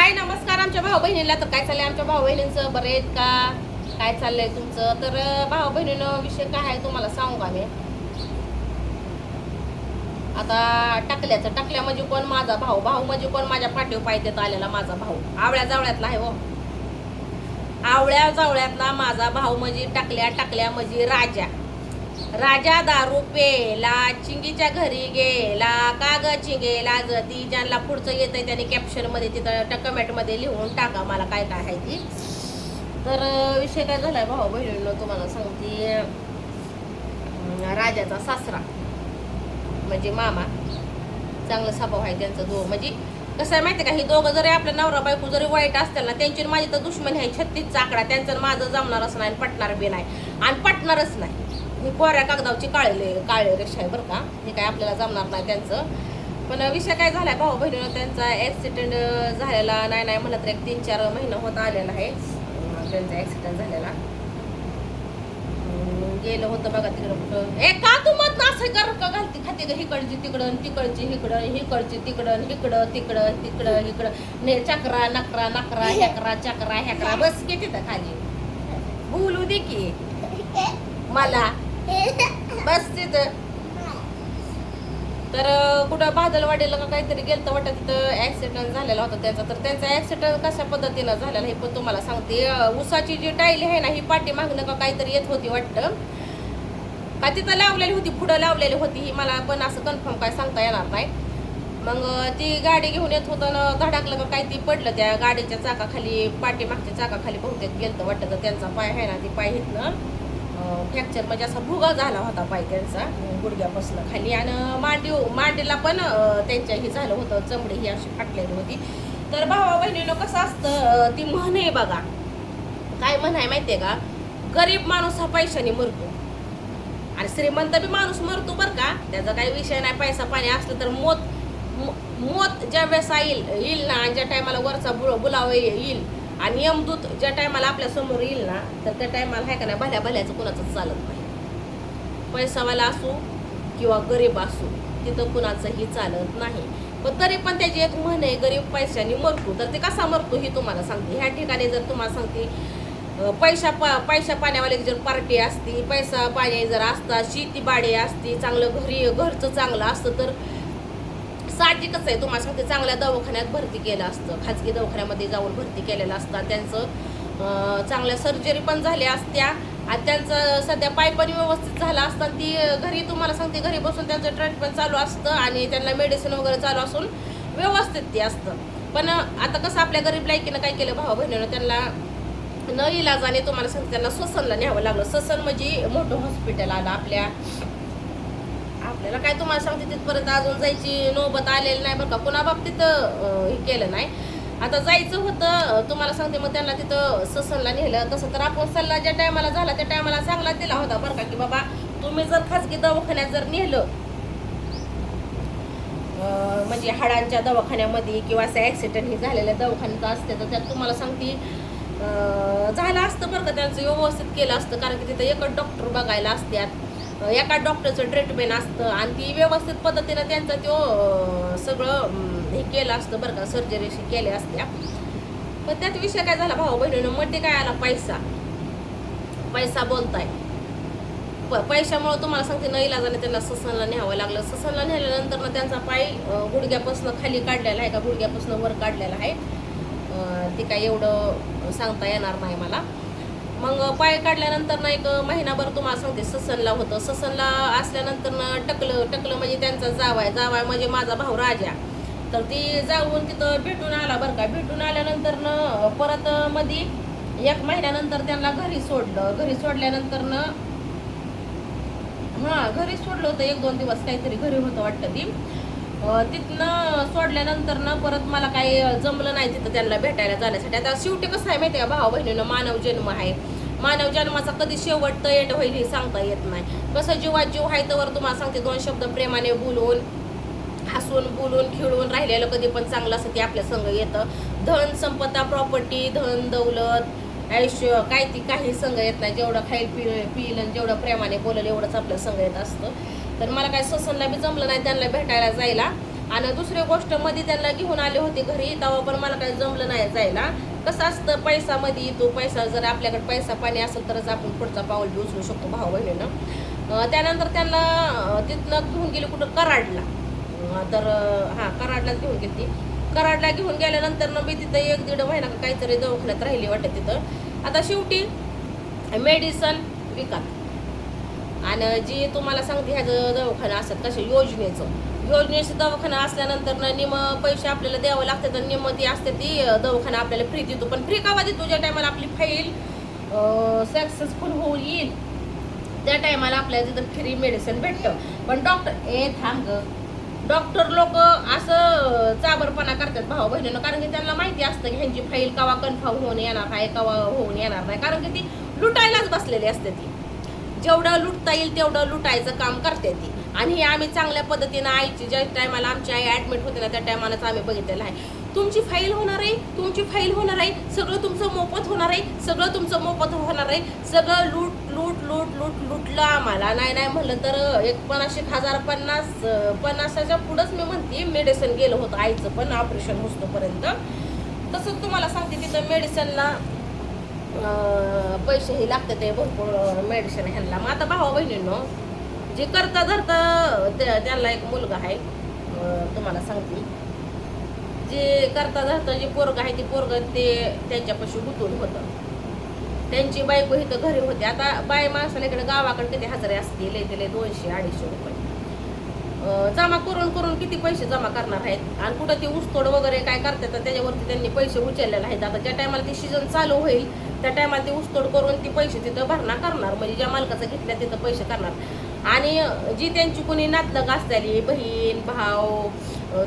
हाय नमस्कार आमच्या भाऊ बहिणीला. तर काय चाललंय आमच्या भाऊ बहिणींचं, बरे आहेत का? काय चाललंय तुमचं? तर भाऊ बहिणीनं विषय काय आहे तुम्हाला सांगू का मी. आता टाकल्या म्हणजे कोण? माझा भाऊ. भाऊ म्हणजे कोण? माझ्या पाठीव पाय देत आलेला माझा भाऊ. आवळ्या जावळ्यातला आहे हो. आवळ्या जावळ्यातला माझा भाऊ म्हणजे टाकल्या म्हणजे राजा. राजा दारू पेला चिंगीच्या घरी गेला का ग चिंगेला जती. ज्यांना पुढचं येतंय त्याने कॅप्शन मध्ये तिथं कमेंट मध्ये लिहून टाका मला काय काय आहे ती. तर विषय काय झालाय भाऊ बहिणीनं तुम्हाला सांगते. राजाचा सासरा म्हणजे मामा, चांगलं स्वभाव आहे त्यांचं. म्हणजे कसं आहे माहिती का, ही दोघं जरी आपल्या नवरा बायको जरी वाईट असतील ना, त्यांची माझी तर दुश्मनी आहे 36चा आकडा. त्यांचं माझं जमणारच नाही, पटणार बी नाही आणि पटणारच नाही. ही कोऱ्या कागदावची काळे रेषा आहे बरं का. हे काय आपल्याला जमणार नाही त्यांचं. पण विषय काय झालाय भाऊ बहिणीनं, त्यांचा ॲक्सिडेंट झालेला नाही म्हणलं तर 3-4 महिना होत आलेला आहे त्यांचा ॲक्सिडेंट झालेला. गेलं होतं बघा तिकडं कुठं. का तू मत असं कर का घालती खाते ग, हिकडची तिकडं तिकडची हिकडं, हिकडची तिकडं हिकडं तिकडं तिकडं हिकडं, चक्रा नकरा नकरा हेकरा चक्रा हेकरा. बस की तिथं खाली बोलू दे की मला, बस तिथं. तर कुठं बादलवाडीला का काहीतरी गेलं वाटतं, तिथं ॲक्सिडेंट झालेला होता त्यांचा. तर त्यांचा ॲक्सिडेंट कशा पद्धतीनं झालेला हे पण तुम्हाला सांगते. उसाची जी टायली आहे ना, ही पाठी मागणं का काहीतरी येत होती वाटतं, का तिथं लावलेली होती, पुढं लावलेली होती, ही मला पण असं कन्फर्म काय सांगता येणार नाही. मग ती गाडी घेऊन येत होतं ना, धडाकलं का काही ती पडलं त्या गाडीच्या चाकाखाली, पाठीमागच्या चाकाखाली बहुतेक गेलं वाटतं. तर त्यांचा पाय आहे ना, ती पाय हितनं फ्रॅक्चर म्हणजे असा भुगा झाला होता पाय त्यांचा गुडघ्यापासून खाली. आणि मांडीला पण त्यांच्या ही झालं होतं, चमडी ही अशी फाटलेली होती. तर भावा बहिणीनं कसं असतं, ती म्हण आहे बघा, काय म्हण आहे माहितीये का, गरीब माणूस हा पैशाने मरतो आणि श्रीमंत बी माणूस मरतो बरं का. त्याचा काही विषय नाही. पैसा पाणी असलं तर मोत ज्या वेळेस येईल ना, ज्या टायमाला वरचा बुलावा येईल आणि यमदूत ज्या टायमाला आपल्या समोर येईल ना, तर त्या टायमाला आहे का नाही, भल्या भल्याचं कुणाचंच चालत नाही. पैसावाला असू किंवा गरीब असू, तिथं कुणाचंही चालत नाही. पण तरी पण त्याची एक म्हण आहे, गरीब पैशाने मरतो. तर ते कसा मरतो ही तुम्हाला सांगते. ह्या ठिकाणी जर तुम्हाला सांगते, पैशा पाण्यावाली जर पार्टी असती, पैसा पाणी जर असता, शेती बाडी असती, चांगलं घरचं चांगलं असतं, तर साहजिकच आहे तुम्हाला सांगते, चांगल्या दवाखान्यात भरती केलं असतं, खाजगी दवाखान्यामध्ये जाऊन भरती केलेलं असतं. त्यांचं चांगल्या सर्जरी पण झाल्या असत्या आणि त्यांचं सध्या पाय पण व्यवस्थित झाला असतं. ती घरी तुम्हाला सांगते, घरी बसून त्यांचं ट्रीटमेंट चालू असतं आणि त्यांना मेडिसिन वगैरे चालू असून व्यवस्थित ते असतं. पण आता कसं आपल्या गरीब लायकीनं काय केलं भाऊ बहिणीनं, त्यांना न इलाजाने तुम्हाला सांगते त्यांना ससनला न्यावं लागलं. ससन म्हणजे मोठं हॉस्पिटल आलं आपल्याला काय तुम्हाला सांगते, तिथपर्यंत अजून जायची नोबत आलेली नाही बरं का. कुणा बाबतीत हे केलं नाही. आता जायचं होतं तुम्हाला सांगते, मग त्यांना तिथं ससनला नेलं. तसं तर आपण सल्ला ज्या टायमाला झाला त्या टायमाला चांगला दिला होता बरं का, की बाबा तुम्ही जर खाजगी दवाखान्यात जर नेलं, म्हणजे हाडांच्या दवाखान्यामध्ये किंवा असं ॲक्सिडेंट हे झालेल्या दवाखान्यात असते, तर त्यात तुम्हाला सांगते झालं असतं बरं का. त्यांचं व्यवस्थित केलं असतं, कारण की तिथं एकच डॉक्टर बघायला असतात, एका डॉक्टरचं ट्रीटमेंट असतं आणि ती व्यवस्थित पद्धतीनं त्यांचं तो सगळं हे केलं असतं बरं का, सर्जरी केल्या असत्या. पण त्यात विषय काय झाला भाऊ बहिणीनं, मध्ये काय आला, पैसा बोलताय. पैशामुळे तुम्हाला सांगते न इलाजाने त्यांना ससनला न्यावं लागलं. ससनला नेल्यानंतर ना त्यांचा पाय गुडघ्यापासून खाली काढलेला आहे का गुडघ्यापासून वर काढलेला आहे, ते काय एवढं सांगता येणार नाही मला. मग पाय काढल्यानंतर ना 1 महिनाभर तुम्हाला सांगते ससनला होतं. ससनला असल्यानंतर ना टकलं म्हणजे त्यांचा जावाय म्हणजे माझा भाऊ राजा. तर ती जाऊन तिथं भेटून आला बरं का. भेटून आल्यानंतर ना परत मध्ये 1 महिन्यानंतर त्यांना घरी सोडलं. घरी सोडल्यानंतर ना घरी सोडलं होतं 1-2 दिवस काहीतरी घरी होतं वाटतं ती. तिथनं सोडल्यानंतर ना परत मला काही जमलं नाही तिथं त्यांना भेटायला जाण्यासाठी. आता शेवटी कसं आहे माहिती आहे का भाऊ बहिणीनं, मानव जन्म आहे. मानव जन्माचा कधी शेवट एंड होईल हे सांगता येत नाही. कसं जीवात जीव आहे तर तुम्हाला सांगते 2 शब्द प्रेमाने बोलून, हसून बोलून खिळून राहिलेलं कधी पण चांगलं असं ते आपल्या संग येतं. धन संपदा प्रॉपर्टी धन दौलत आयुष्य काय ती काही संग येत नाही. जेवढं खाईल पिईल आणि जेवढं प्रेमाने बोलेल एवढंच आपल्या संग येत असतं. तर मला काय ससनला बी जमलं नाही त्यांना भेटायला जायला. आणि दुसरी गोष्ट मध्ये त्यांना घेऊन आले होते घरी, तेव्हा पण मला काही जमलं नाही जायला. कसं असतं, पैसा मध्ये येतो, पैसा जर आपल्याकडे पैसा पाणी असेल तरच आपण पुढचा पाऊल बी उचलू शकतो भाऊ बहिणीनं. त्यानंतर त्यांना तिथनं घेऊन गेले कुठं कराडला. तर हां, कराडलाच घेऊन गेली. कराडला घेऊन गेल्यानंतर ना मी तिथं 1-1.5 महिना काहीतरी दवाखान्यात राहिली वाटते तिथं. आता शेवटी मेडिसन विकत. आणि जी तुम्हाला सांगते ह्याचं दवाखाना असतात कसे योजनेचं दवाखाना असल्यानंतर ना निम पैसे आपल्याला द्यावं लागतात आणि निम ती असते ती दवाखाना आपल्याला फ्री देतो. पण फ्री कावा देतो? ज्या टायमाला आपली फाईल सक्सेसफुल होऊन येईल त्या टायमाला आपल्याला तिथं फ्री मेडिसिन भेटतं. पण डॉक्टर लोक असं चाबरपणा करतात भाऊ बहिणीनं, कारण की त्यांना माहिती असतं की ह्यांची फाईल कवा कन्फर्म होऊन येणार आहे, कवा होऊन येणार नाही, कारण की ती लुटायलाच बसलेली असते. ती जेवढं लुटता येईल तेवढं लुटायचं काम करते ती. आणि हे आम्ही चांगल्या पद्धतीनं आईची ज्या टायमाला आमची आई ॲडमिट होते ना त्या टायमालाच आम्ही बघितलेलं आहे. तुमची फाईल होणार आहे, तुमची फाईल होणार आहे, सगळं तुमचं मोफत होणार आहे, सगळं तुमचं मोफत होणार आहे. सगळं लुटलं आम्हाला. नाही म्हणलं तर एक 50,050 पुढंच मी म्हणते मेडिसिन गेलं होतं आईचं पण ऑपरेशन होतोपर्यंत. तसंच तुम्हाला सांगते तिथं मेडिसिनला पैसेही लागतात ते भरपूर मेडिसिन ह्यांना. मग आता भावा बहिणींनो, जे करता धरता त्यांना एक मुलगा आहे, तुम्हाला सांगते जे करता धरता जे पोरग आहे ते पोरग ते त्यांच्यापाशी गुंतून होतं. त्यांची बायको इथं घरी होती. आता बाय माणसाला इकडे गावाकडे किती हजारे असतील, ते 200-250 रुपये जमा करून किती पैसे जमा करणार आहेत. आणि कुठं ते ऊसतोड वगैरे काय करतात तर त्याच्यावरती त्यांनी पैसे उचललेले आहेत. आता ज्या टायमाला ते सीझन चालू होईल त्या टायमाला ते ऊसतोड करून ती पैसे तिथं भरणा करणार, म्हणजे ज्या मालकाचं घेतल्या तिथं पैसे करणार. आणि जी त्यांची कुणी नातलग असलेली बहीण भाऊ,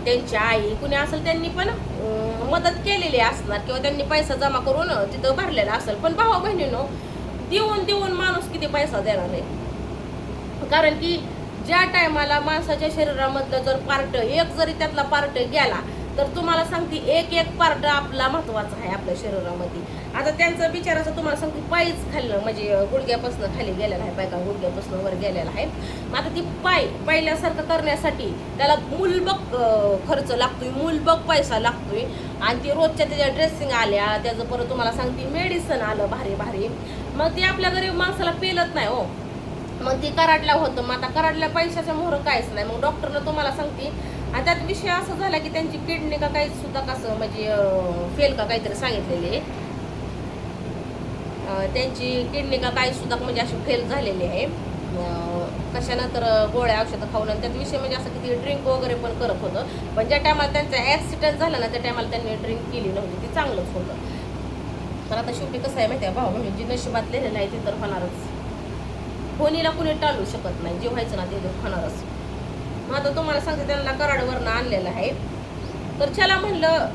त्यांची आई कुणी असेल त्यांनी पण मदत केलेली असणार किंवा त्यांनी पैसा जमा करून तिथं भरलेला असेल. पण भावा बहिणीनो, देऊन माणूस किती पैसा देणार आहे? कारण की ज्या टायमाला माणसाच्या शरीरामधलं जर पार्ट एक जरी त्यातला पार्ट गेला तर तुम्हाला सांगते एक पार्ट आपला महत्वाचा आहे आपल्या शरीरामध्ये. आता त्यांचं बिचाराचं तुम्हाला सांगते पायच खाल्लं, म्हणजे गुडघ्यापासून खाली गेलेला आहे, पाय का गुडघ्यापासून वर गेलेला आहे. आता ती पाय पहिल्यासारखं करण्यासाठी त्याला मूलबग खर्च लागतोय, मूलबग पैसा लागतोय. आणि ती रोजच्या त्याच्या ड्रेसिंग आल्या, त्याचं परत तुम्हाला सांगते मेडिसिन आलं भारी. मग ती आपल्या गरीब माणसाला पेलत नाही हो. मग ती कराडला होतं. मग आता कराडल्या पैशाच्या मोहर काहीच नाही. मग डॉक्टरनं तुम्हाला सांगते, आणि त्यात विषय असा झाला की त्यांची किडनी का काही सुद्धा कसं म्हणजे फेल का काहीतरी सांगितलेले, त्यांची किडनी का काही सुद्धा म्हणजे अशी फेल झालेली आहे कशानं तर गोळ्या औषधं खाऊन. आणि त्यात विषय म्हणजे असं की ती ड्रिंक वगैरे पण करत होतं. पण ज्या टायमाला त्यांचा ॲक्सिडेंट झाला ना त्या टायमाला त्यांनी ड्रिंक केली नव्हती, ती चांगलंच होतं. तर आता शेवटी कसं आहे माहिती आहे भाऊ, म्हणजे जी नशिबात लिहिलेलं आहे ते तर होणारच. कोणीला कुणी टाळू शकत नाही, जे व्हायचं ना ते होणारच. मग आता तुम्हाला सांगते त्यांना कराडवरनं आणलेलं आहे. तर चला म्हणलं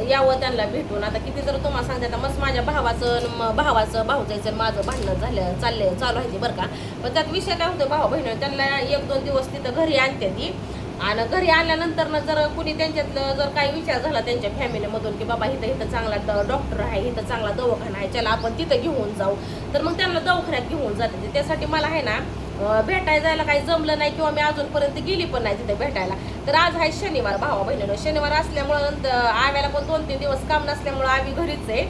यावं त्यांना भेटून. आता किती जर तुम्हाला सांगते, आता मस्त माझ्या भावाचं भाऊजायचं माझं भांडणं चालू आहे ते बरं का. पण त्यात विषय काय होतो भाऊ बहिणी, त्यांना 1-2 दिवस तिथं घरी आणते ती. आणि घरी आल्यानंतर ना जर कुणी त्यांच्यातलं जर काही विचार झाला त्यांच्या फॅमिलीमधून की बाबा इथं चांगला डॉक्टर आहे, इथं चांगला दवाखाना आहे, चला आपण तिथं घेऊन जाऊ, तर मग त्यांना दवाखान्यात घेऊन जाते. त्यासाठी मला आहे ना भेटायला जायला काही जमलं नाही किंवा मी अजूनपर्यंत गेली पण नाही तिथे भेटायला. तर आज आहे शनिवार भावा बहिणीनं. शनिवार असल्यामुळं आव्याला पण 2-3 दिवस काम नसल्यामुळं आम्ही घरीच आहे.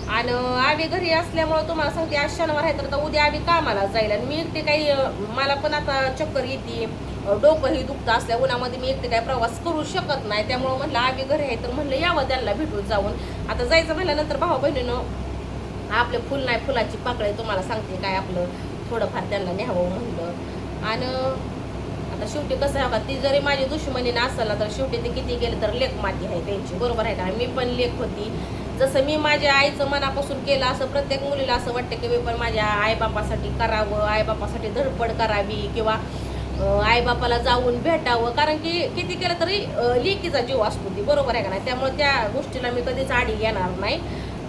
आणि आम्ही घरी असल्यामुळं तुम्हाला सांगते आज शनिवार आहे तर उद्या आम्ही कामाला जाईल. आणि मी एकटी काही मला पण आता चक्कर येते, डोकंही दुखतं असल्या उन्हामध्ये मी एकटे काही प्रवास करू शकत नाही. त्यामुळं म्हणलं आम्ही घरी आहे तर म्हणलं यावं त्यांना भेटून जाऊन. आता जायचं म्हणल्यानंतर भावा बहिणीनं आपले फुल नाही फुलाची पाकळी तुम्हाला सांगते काय आपलं थोडंफार त्यांना न्यावं म्हणलं. आणि आता शेवटी कसं आहे का, ती जरी माझी दुश्मनी नसेल ना तर शेवटी ते किती गेले तर लेक माती आहे त्यांची, बरोबर आहे का. मी पण लेक होती. जसं मी माझ्या आईचं मनापासून केलं असं प्रत्येक मुलीला असं वाटतं की मी पण माझ्या आईबापासाठी करावं, आईबापासाठी धडपड करावी किंवा आईबापाला जाऊन भेटावं. कारण की किती केलं तरी लेकीचा जीव असतो ती, बरोबर आहे का नाही. त्यामुळे त्या गोष्टीला मी कधीच आडी येणार नाही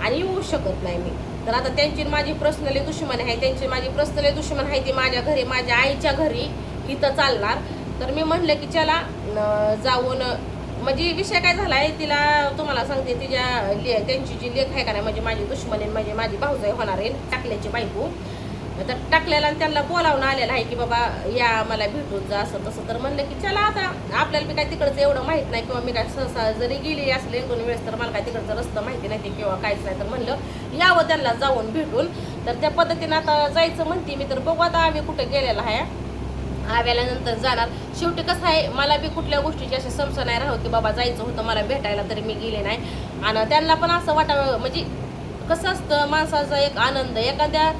आणि येऊ शकत नाही मी. तर आता त्यांची माझी पर्सनली दुश्मन आहे, त्यांची माझी पर्सनली दुश्मन आहे ती माझ्या घरी, माझ्या आईच्या घरी इथं चालणार. तर मी म्हणलं की चला जाऊन, म्हणजे विषय काय झाला आहे तिला तुम्हाला सांगते, त्यांची जी लेख आहे का नाही म्हणजे माझी दुश्मनी म्हणजे माझी भाऊजाई होणार आहे टाकल्याची बायको. तर टाकलेला आणि त्यांना बोलावून आलेला आहे की बाबा या मला भेटून जा असं तसं. तर म्हणलं की चला आता आपल्याला बी काय तिकडचं एवढं माहीत नाही किंवा मी काय सहसा जरी गेली असले 1-2 वेळेस तर मला काय तिकडचं रस्ता माहिती नाही किंवा काहीच नाही. तर म्हणलं यावं त्यांना जाऊन भेटून. तर त्या पद्धतीनं आता जायचं म्हणते मी. तर बघू आता आम्ही कुठं गेलेला आहे, आव्याल्यानंतर जाणार. शेवटी कसं आहे मला बी कुठल्या गोष्टीची असे समस्या नाही राहत की बाबा जायचं होतं मला भेटायला तरी मी गेले नाही. आणि त्यांना पण असं वाटावं म्हणजे कसं असतं माणसाचा एक आनंद, एखाद्या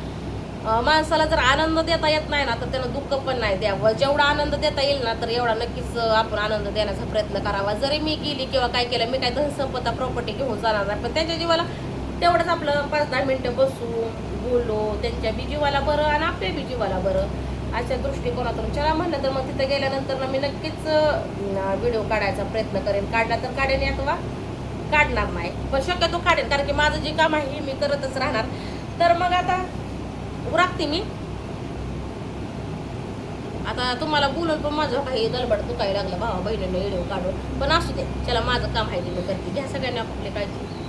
माणसाला जर आनंद देता येत नाही ना तर त्यानं दुःख पण नाही द्यावं. जेवढा आनंद देता येईल ना तर एवढा नक्कीच आपण आनंद देण्याचा प्रयत्न करावा. जरी मी गेली किंवा काय केलं, मी काय धनसंपदा प्रॉपर्टी घेऊन जाणार नाही, पण त्यांच्या जीवाला तेवढंच आपलं 5-10 मिनटं बसू बोलू, त्यांच्या बी जीवाला बरं आणि आपल्या बी जीवाला बरं अशा दृष्टिकोनातून चला म्हणलं. तर मग तिथं गेल्यानंतर ना मी नक्कीच व्हिडिओ काढायचा प्रयत्न करेन. काढला तर काढेन अथवा काढणार नाही, पण शक्यतो काढेन कारण की माझं जे काम आहे मी करतच राहणार. तर मग आता उरकते मी. आता तुम्हाला बोलून पण माझं काही दलबड दुखायला लागलं भावा बहिणीने व्हिडिओ काढून, पण असू दे चला माझं काम आहे ते मी करते. घ्या सगळ्यांनी आपली काळजी.